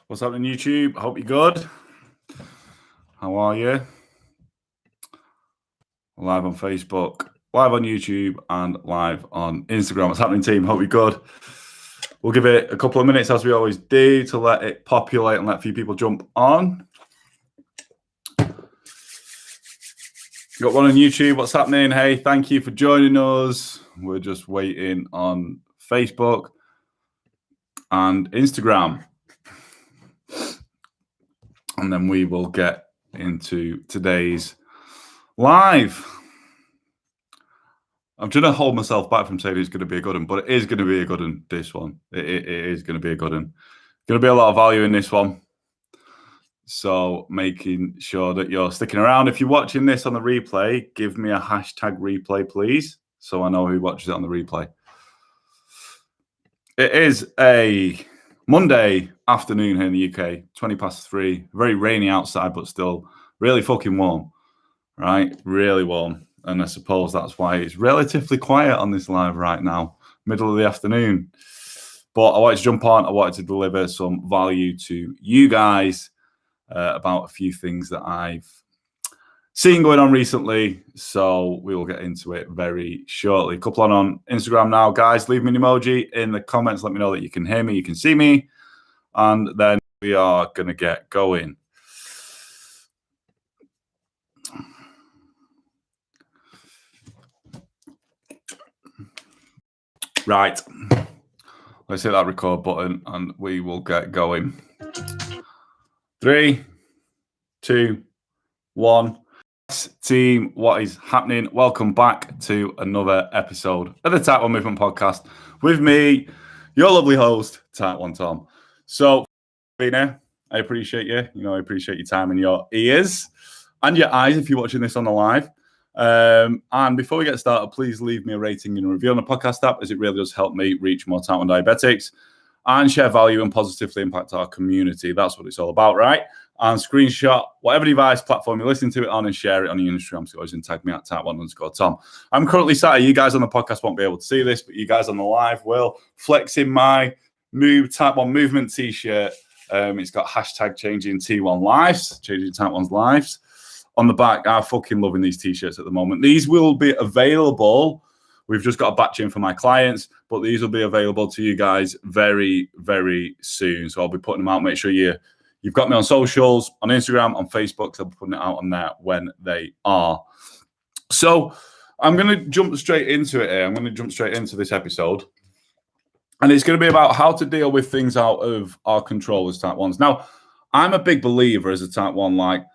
What's happening, YouTube? Hope you're good. How are you? Live on Facebook, live on YouTube, and live on Instagram. What's happening, team? Hope you're good. We'll give it a couple of minutes, as we always do, to let it populate and let a few people jump on. Got one on YouTube. What's happening? Hey, thank you for joining us. We're just waiting on Facebook and Instagram. And then we will get into today's live. I'm trying to hold myself back from saying it's going to be a good one, but it is going to be a good one, this one. It is going to be a good one. Going to be a lot of value in this one. So making sure that you're sticking around. If you're watching this on the replay, give me a hashtag replay, please, so I know who watches it on the replay. It is a Monday afternoon here in the UK, 3:20. Very rainy outside, but still really fucking warm, right? Really warm. And I suppose that's why it's relatively quiet on this live right now, middle of the afternoon. But I wanted to jump on. I wanted to deliver some value to you guys about a few things that I've seen going on recently. So we will get into it very shortly. A couple on Instagram now. Guys, leave me an emoji in the comments. Let me know that you can hear me, you can see me. And then we are going to get going. Right. Let's hit that record button and we will get going. 3, 2, 1. Team, what is happening? Welcome back to another episode of the Type 1 Movement Podcast with me, your lovely host, Type 1 Tom. So, being here, I appreciate you. I appreciate your time and your ears and your eyes if you're watching this on the live. And before we get started, please leave me a rating and a review on the podcast app, as it really does help me reach more Type 1 diabetics and share value and positively impact our community. That's what it's all about, right? And screenshot whatever device platform you're listening to it on and share it on your Instagram. So always tag me at Type1_Tom. I'm currently sat here. You guys on the podcast won't be able to see this, but you guys on the live will. Flexing my Type 1 movement t-shirt. It's got hashtag changing T1 lives, changing Type 1's lives. On the back, I'm fucking loving these t-shirts at the moment. These will be available. We've just got a batch in for my clients, but these will be available to you guys very, very soon. So I'll be putting them out. Make sure you've got me on socials, on Instagram, on Facebook. So I'll be putting it out on there when they are. So I'm going to jump straight into it here. I'm going to jump straight into this episode. And it's going to be about how to deal with things out of our control as Type 1s. Now, I'm a big believer as a Type 1,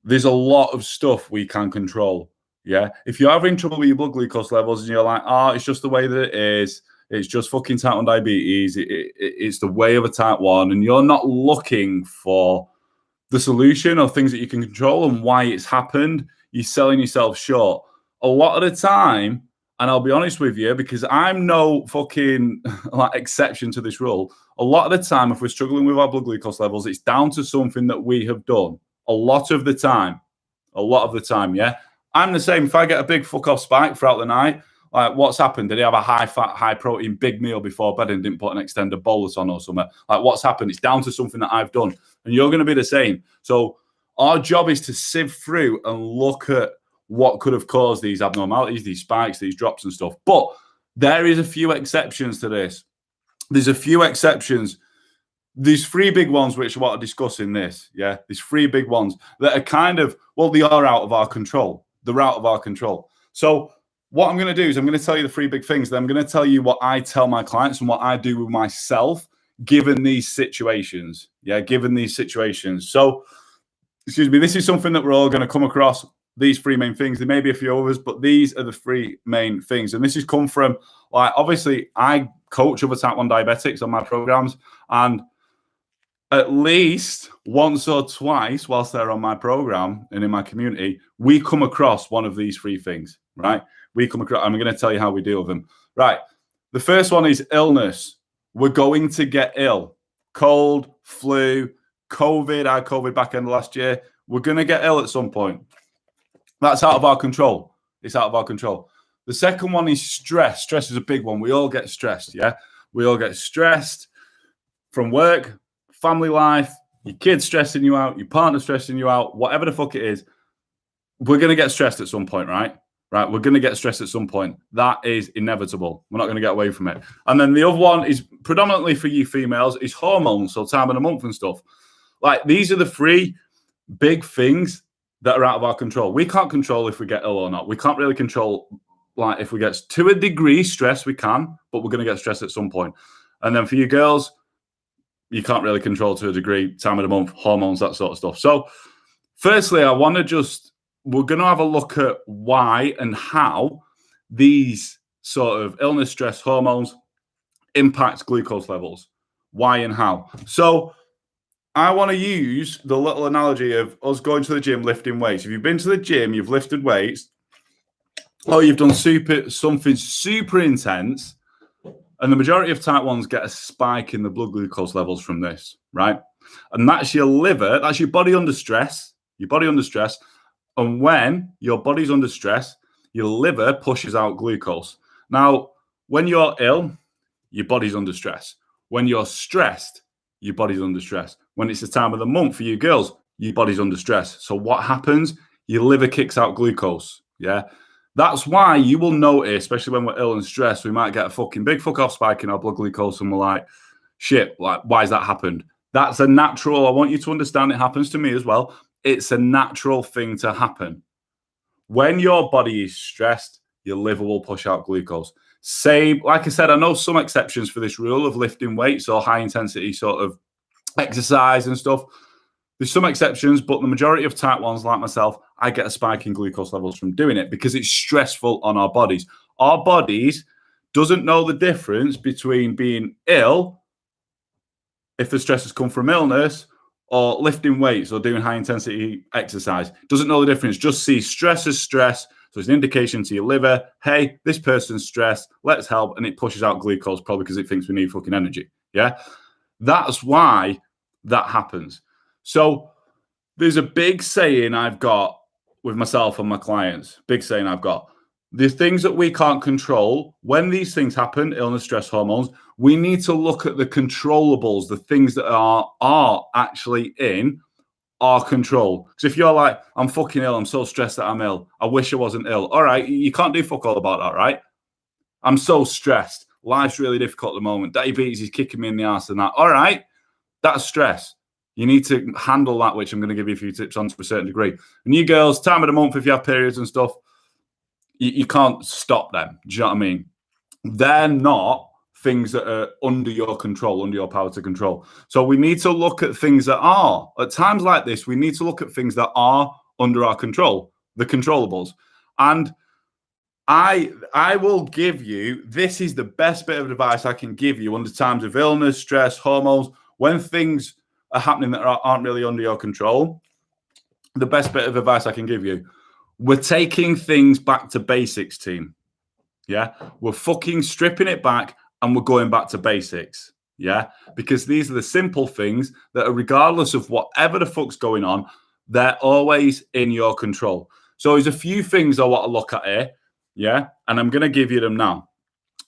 there's a lot of stuff we can control. Yeah. If you're having trouble with your blood glucose levels and you're like, it's just the way that it is. It's just fucking Type 1 diabetes. It's the way of a Type 1. And you're not looking for the solution or things that you can control and why it's happened. You're selling yourself short. A lot of the time, and I'll be honest with you, because I'm no fucking exception to this rule. A lot of the time, if we're struggling with our blood glucose levels, it's down to something that we have done. A lot of the time, yeah. I'm the same. If I get a big fuck off spike throughout the night, what's happened? Did he have a high fat, high protein, big meal before bed and didn't put an extended bolus on or something? What's happened? It's down to something that I've done. And you're going to be the same. So our job is to sift through and look at what could have caused these abnormalities, these spikes, these drops and stuff. But there is a few exceptions to this. There's a few exceptions. These 3 big ones, which I want to discuss in this, yeah? These 3 big ones that are they are out of our control. They're out of our control. So what I'm going to do is I'm going to tell you the 3 big things. Then I'm going to tell you what I tell my clients and what I do with myself, given these situations. Yeah, given these situations. So, excuse me, this is something that we're all going to come across. These 3 main things. There may be a few others, but these are the 3 main things. And this has come from, obviously, I coach other Type 1 diabetics on my programs, and at least once or twice whilst they're on my program and in my community, we come across one of these 3 things, right? I'm going to tell you how we deal with them. Right. The first one is illness. We're going to get ill. Cold, flu, COVID. I had COVID back end of last year. We're going to get ill at some point. That's out of our control. It's out of our control. The second one is stress. Stress is a big one. We all get stressed, yeah? We all get stressed from work, family life, your kids stressing you out, your partner stressing you out, whatever the fuck it is, we're going to get stressed at some point, right? Right, we're going to get stressed at some point. That is inevitable. We're not going to get away from it. And then the other one is predominantly for you females is hormones, so time of the month and stuff. Like, these are the three big things that are out of our control. We can't control if we get ill or not. We can't really control, like, if we get to a degree stressed, we can, but we're going to get stressed at some point. And then for you girls, you can't really control to a degree, time of the month, hormones, that sort of stuff. So firstly, I want to we're going to have a look at why and how these sort of illness, stress, hormones impact glucose levels. Why and how. So I want to use the little analogy of us going to the gym, lifting weights. If you've been to the gym, you've lifted weights, or you've done something super intense, and the majority of type 1s get a spike in the blood glucose levels from this, right? And that's your liver, that's your body under stress, And when your body's under stress, your liver pushes out glucose. Now, when you're ill, your body's under stress. When you're stressed, your body's under stress. When it's the time of the month for you girls, your body's under stress. So what happens? Your liver kicks out glucose. Yeah. That's why you will notice, especially when we're ill and stressed, we might get a fucking big fuck off spike in our blood glucose and we're like, shit, like, why has that happened? That's a natural, I want you to understand, it happens to me as well. It's a natural thing to happen. When your body is stressed, your liver will push out glucose. Same, like I said, I know some exceptions for this rule of lifting weights or high intensity sort of exercise and stuff. There's some exceptions, but the majority of type 1s like myself, I get a spike in glucose levels from doing it because it's stressful on our bodies. Our bodies doesn't know the difference between being ill, if the stress has come from illness, or lifting weights or doing high intensity exercise. Doesn't know the difference, just see stress as stress. So it's an indication to your liver, hey, this person's stressed, let's help. And it pushes out glucose probably because it thinks we need fucking energy. Yeah. That's why that happens. So there's a big saying I've got with myself and my clients, big saying I've got. The things that we can't control, when these things happen, illness, stress, hormones, we need to look at the controllables, the things that are actually in our control. Because if you're like, I'm fucking ill, I'm so stressed that I'm ill, I wish I wasn't ill. All right, you can't do fuck all about that, right? I'm so stressed. Life's really difficult at the moment. Diabetes is kicking me in the ass and that. All right, that's stress. You need to handle that, which I'm going to give you a few tips on to a certain degree. And you girls, time of the month, if you have periods and stuff, you can't stop them. Do you know what I mean? They're not things that are under your control, under your power to control. So we need to look at things that are. At times like this, we need to look at things that are under our control, the controllables. And I will give you, this is the best bit of advice I can give you under times of illness, stress, hormones, when things are happening that aren't really under your control. The best bit of advice I can give you. We're taking things back to basics, team. Yeah. We're fucking stripping it back and we're going back to basics. Yeah. Because these are the simple things that are, regardless of whatever the fuck's going on, they're always in your control. So there's a few things I want to look at here. Yeah. And I'm going to give you them now.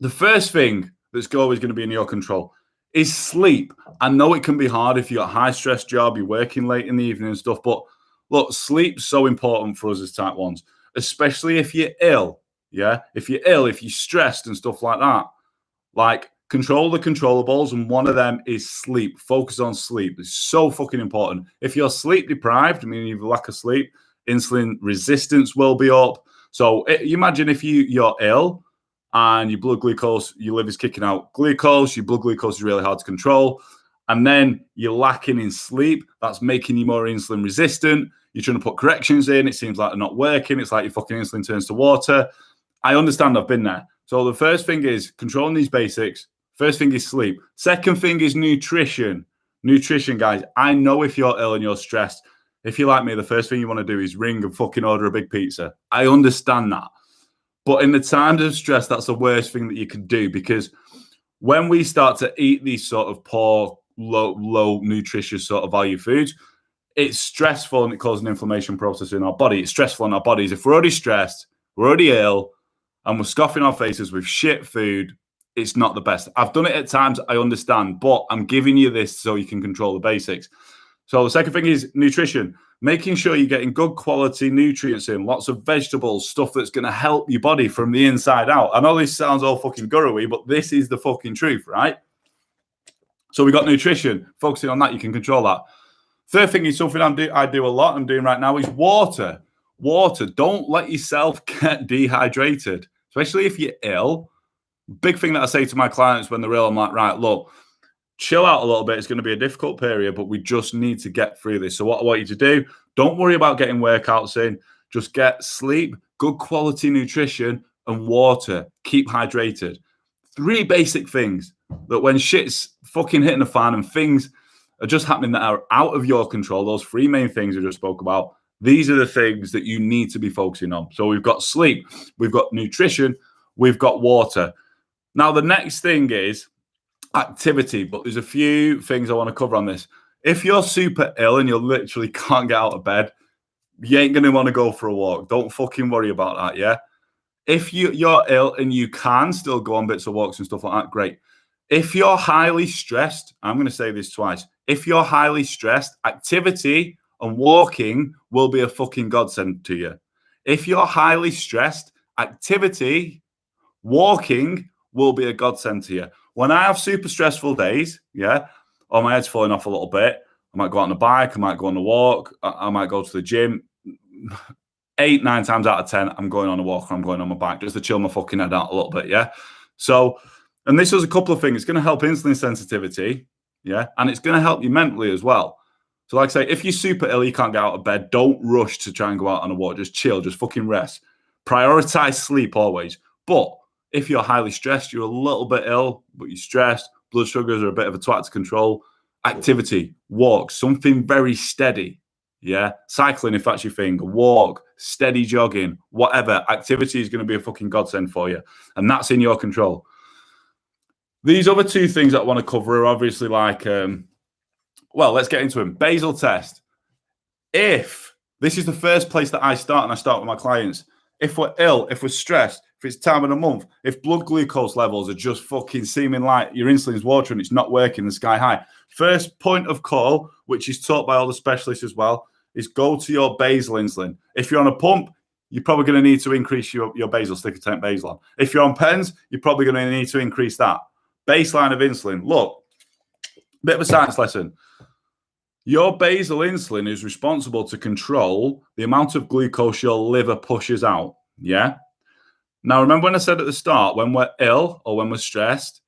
The first thing that's always going to be in your control is sleep. I know it can be hard if you've got a high stress job, you're working late in the evening and stuff, but look, sleep's so important for us as type 1s, especially if you're ill. Yeah. If you're ill, if you're stressed and stuff like that, like, control the controllables. And one of them is sleep. Focus on sleep. It's so fucking important. If you're sleep deprived, meaning you have a lack of sleep, insulin resistance will be up. So you imagine if you're ill and your blood glucose, your liver's kicking out glucose, your blood glucose is really hard to control. And then you're lacking in sleep. That's making you more insulin resistant. You're trying to put corrections in. It seems like they're not working. It's like your fucking insulin turns to water. I understand. I've been there. So the first thing is controlling these basics. First thing is sleep. Second thing is nutrition. Nutrition, guys. I know if you're ill and you're stressed, if you're like me, the first thing you want to do is ring and fucking order a big pizza. I understand that. But in the times of stress, that's the worst thing that you can do, because when we start to eat these sort of poor, low nutritious sort of value foods, it's stressful and it causes an inflammation process in our body. It's stressful in our bodies. If we're already stressed, we're already ill, and we're scoffing our faces with shit food, it's not the best. I've done it at times, I understand, but I'm giving you this so you can control the basics. So the second thing is nutrition, making sure you're getting good quality nutrients in, lots of vegetables, stuff that's going to help your body from the inside out. I know this sounds all fucking guru-y, but this is the fucking truth, right? So we got nutrition, focusing on that, you can control that. Third thing is something I do a lot, I'm doing right now, is water. Water, don't let yourself get dehydrated, especially if you're ill. Big thing that I say to my clients when they're ill, I'm like, right, look, chill out a little bit. It's going to be a difficult period, but we just need to get through this. So what I want you to do, don't worry about getting workouts in. Just get sleep, good quality nutrition, and water. Keep hydrated. 3 basic things that when shit's fucking hitting the fan and things are just happening that are out of your control, those 3 main things I just spoke about, these are the things that you need to be focusing on. So we've got sleep, we've got nutrition, we've got water. Now, the next thing is activity, but there's a few things I want to cover on this. If you're super ill and you literally can't get out of bed, you ain't going to want to go for a walk. Don't fucking worry about that, yeah? If you're ill and you can still go on bits of walks and stuff like that, great. If you're highly stressed, I'm going to say this twice. If you're highly stressed, activity and walking will be a fucking godsend to you. If you're highly stressed, activity, walking will be a godsend to you. When I have super stressful days, yeah, or my head's falling off a little bit, I might go out on a bike, I might go on a walk, I might go to the gym. 8, 9 times out of 10, I'm going on a walk or I'm going on my bike just to chill my fucking head out a little bit, yeah? So, and this was a couple of things. It's going to help insulin sensitivity, yeah? And it's going to help you mentally as well. So like I say, if you're super ill, you can't get out of bed, don't rush to try and go out on a walk. Just chill, just fucking rest. Prioritize sleep always. But if you're highly stressed, you're a little bit ill, but you're stressed, blood sugars are a bit of a twat to control, activity, walk, something very steady, yeah? Cycling, if that's your thing, a walk, steady jogging, whatever. Activity is going to be a fucking godsend for you, and that's in your control. These other 2 things that I want to cover are obviously like, well, let's get into them. Basal test. If this is the first place that I start, and I start with my clients, if we're ill, if we're stressed, if it's time of the month, if blood glucose levels are just fucking seeming like your insulin's water and it's not working, the sky high, first point of call, which is taught by all the specialists as well, is go to your basal insulin. If you're on a pump, you're probably going to need to increase your basal, stick a temp basal on. If you're on pens, you're probably going to need to increase that. Baseline of insulin. Look, bit of a science lesson. Your basal insulin is responsible to control the amount of glucose your liver pushes out, yeah? Now, remember when I said at the start, when we're ill or when we're stressed,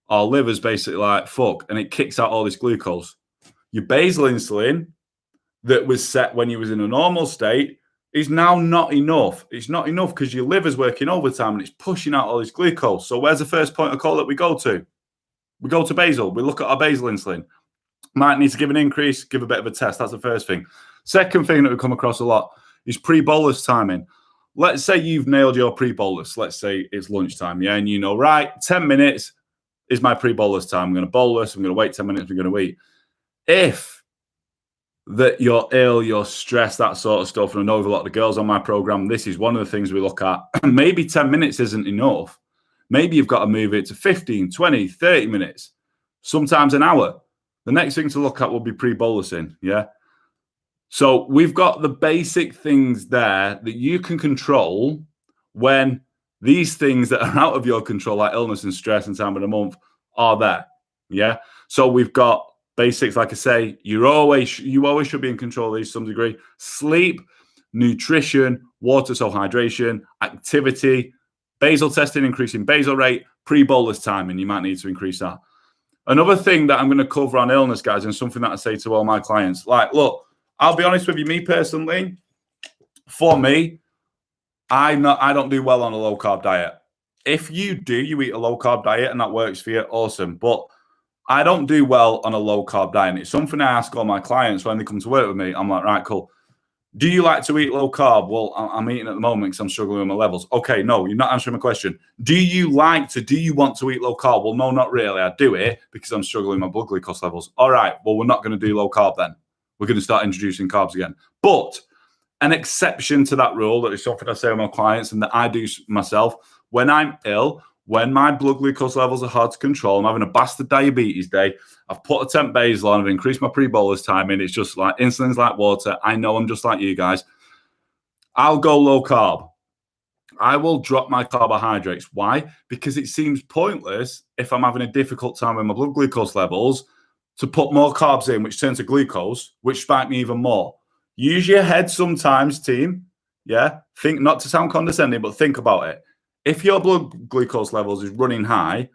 our liver's basically like, fuck, and it kicks out all this glucose. Your basal insulin that was set when you was in a normal state is now not enough. It's not enough because your liver's working overtime and it's pushing out all this glucose. So where's the first point of call that we go to? We go to basal. We look at our basal insulin. Might need to give an increase, give a bit of a test. That's the first thing. Second thing that we come across a lot is pre-bolus timing. Let's say you've nailed your pre-bolus. Let's say it's lunchtime, yeah? And you know, right, 10 minutes is my pre-bolus time. I'm going to bolus. I'm going to wait 10 minutes. I'm going to eat. If that you're ill, you're stressed, that sort of stuff, and I know with a lot of the girls on my program, this is one of the things we look at. Maybe 10 minutes isn't enough. Maybe you've got to move it to 15, 20, 30 minutes, sometimes an hour. The next thing to look at will be pre-bolusing, yeah? So we've got the basic things there that you can control when these things that are out of your control, like illness and stress and time of the month, are there, yeah? So we've got basics, like I say, you always should be in control of these to some degree. Sleep, nutrition, water, so hydration, activity, basal testing, increasing basal rate, pre-bolus timing, you might need to increase that. Another thing that I'm going to cover on illness, guys, and something that I say to all my clients, like, look, I'll be honest with you, me personally, for me, I don't do well on a low-carb diet. If you do, you eat a low-carb diet and that works for you, awesome. But I don't do well on a low-carb diet. And it's something I ask all my clients when they come to work with me. I'm like, right, cool. Do you like to eat low-carb? Well, I'm eating at the moment because I'm struggling with my levels. Okay, no, you're not answering my question. Do you want to eat low-carb? Well, no, not really. I do it because I'm struggling with my blood glucose levels. All right, well, we're not going to do low-carb then. We're going to start introducing carbs again. But an exception to that rule, that is something I say with my clients and that I do myself, when I'm ill, when my blood glucose levels are hard to control, I'm having a bastard diabetes day, I've put a temp basal on, I've increased my pre-bolus timing, it's just like insulin's like water. I know I'm just like you guys. I'll go low carb. I will drop my carbohydrates. Why? Because it seems pointless if I'm having a difficult time with my blood glucose levels to put more carbs in, which turn to glucose, which spike me even more. Use your head sometimes, team. Yeah. Think, not to sound condescending, but think about it. If your blood glucose levels is running high,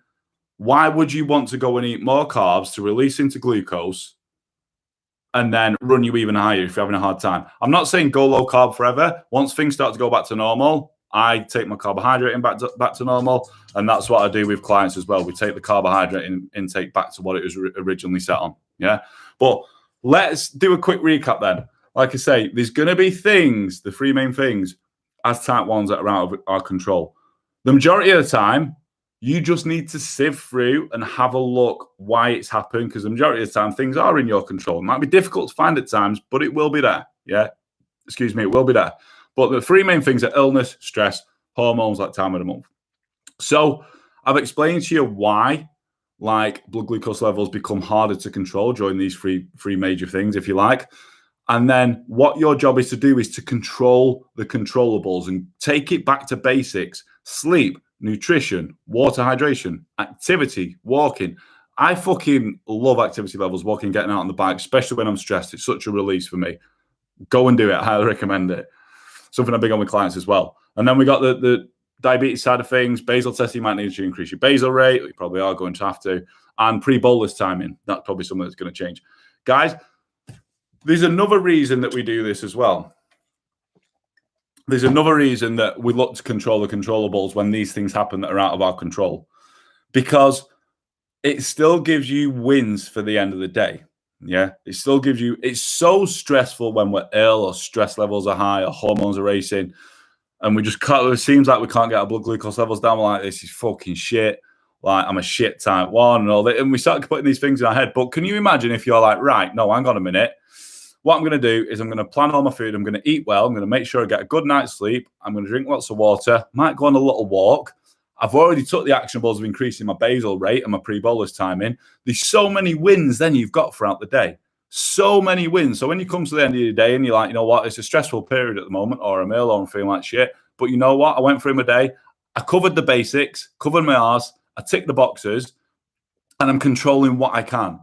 why would you want to go and eat more carbs to release into glucose and then run you even higher if you're having a hard time? I'm not saying go low carb forever. Once things start to go back to normal, I take my carbohydrate back to normal, and that's what I do with clients as well. We take the carbohydrate intake back to what it was originally set on. Yeah, but let's do a quick recap then. Like I say, there's going to be things, the three main things, as type 1s that are out of our control. The majority of the time, you just need to sift through and have a look why it's happened, because the majority of the time, things are in your control. It might be difficult to find at times, but it will be there. Yeah, excuse me, it will be there. But the three main things are illness, stress, hormones, like time of the month. So I've explained to you why, like, blood glucose levels become harder to control during these three major things, if you like. And then what your job is to do is to control the controllables and take it back to basics: sleep, nutrition, water, hydration, activity, walking. I fucking love activity levels, walking, getting out on the bike, especially when I'm stressed. It's such a release for me. Go and do it. I highly recommend it. Something I'm big on with clients as well. And then we got the diabetes side of things. Basal testing, you might need to increase your basal rate. You probably are going to have to. And pre-bolus timing. That's probably something that's going to change. Guys, there's another reason that we do this as well. There's another reason that we look to control the controllables when these things happen that are out of our control. Because it still gives you wins for the end of the day. Yeah, it still gives you, it's so stressful when we're ill or stress levels are high or hormones are racing and we just can't, it seems like we can't get our blood glucose levels down. We're like, this is fucking shit. Like, I'm a shit type 1 and all that. And we start putting these things in our head. But can you imagine if you're like, right, no, hang on a minute. What I'm going to do is I'm going to plan all my food. I'm going to eat well. I'm going to make sure I get a good night's sleep. I'm going to drink lots of water. Might go on a little walk. I've already took the actionables of increasing my basal rate and my pre-bolus timing. There's so many wins then you've got throughout the day. So many wins. So when you come to the end of the day and you're like, you know what, it's a stressful period at the moment, or I'm ill, or I'm feeling like shit. But you know what? I went through my day. I covered the basics, covered my arse. I ticked the boxes, and I'm controlling what I can.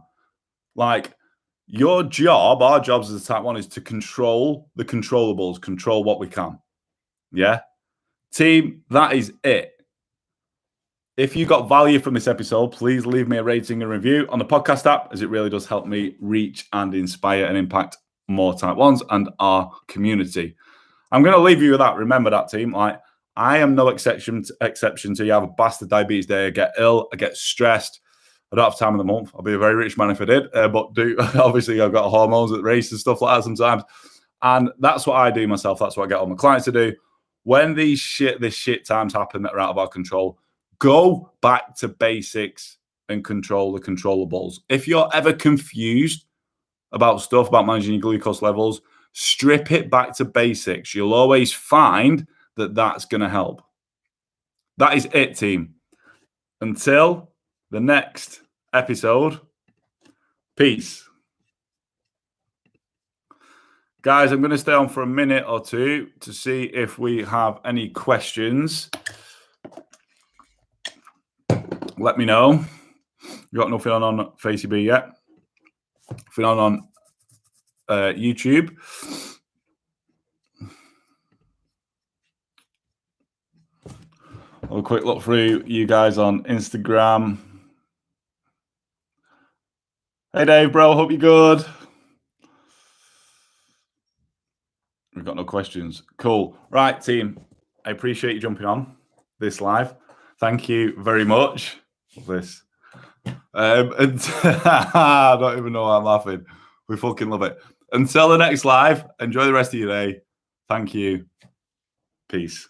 Like, your job, our jobs as a type 1 is to control the controllables, control what we can. Yeah? Team, that is it. If you got value from this episode, please leave me a rating and review on the podcast app, as it really does help me reach and inspire and impact more type 1s and our community. I'm going to leave you with that. Remember that, team. Like, I am no exception to you have a bastard diabetes day. I get ill. I get stressed. I don't have time of the month. I'll be a very rich man if I did. But obviously, I've got hormones that race and stuff like that sometimes. And that's what I do myself. That's what I get all my clients to do. When these shit times happen that are out of our control, go back to basics and control the controllables. If you're ever confused about stuff, about managing your glucose levels, strip it back to basics. You'll always find that that's going to help. That is it, team. Until the next episode, peace. Guys, I'm going to stay on for a minute or two to see if we have any questions. Let me know. You got nothing on Facey B yet? Nothing on YouTube. Have a quick look through you guys on Instagram. Hey Dave, bro, hope you're good. We've got no questions. Cool. Right, team. I appreciate you jumping on this live. Thank you very much. This. I don't even know why I'm laughing. We fucking love it. Until the next live, enjoy the rest of your day. Thank you. Peace.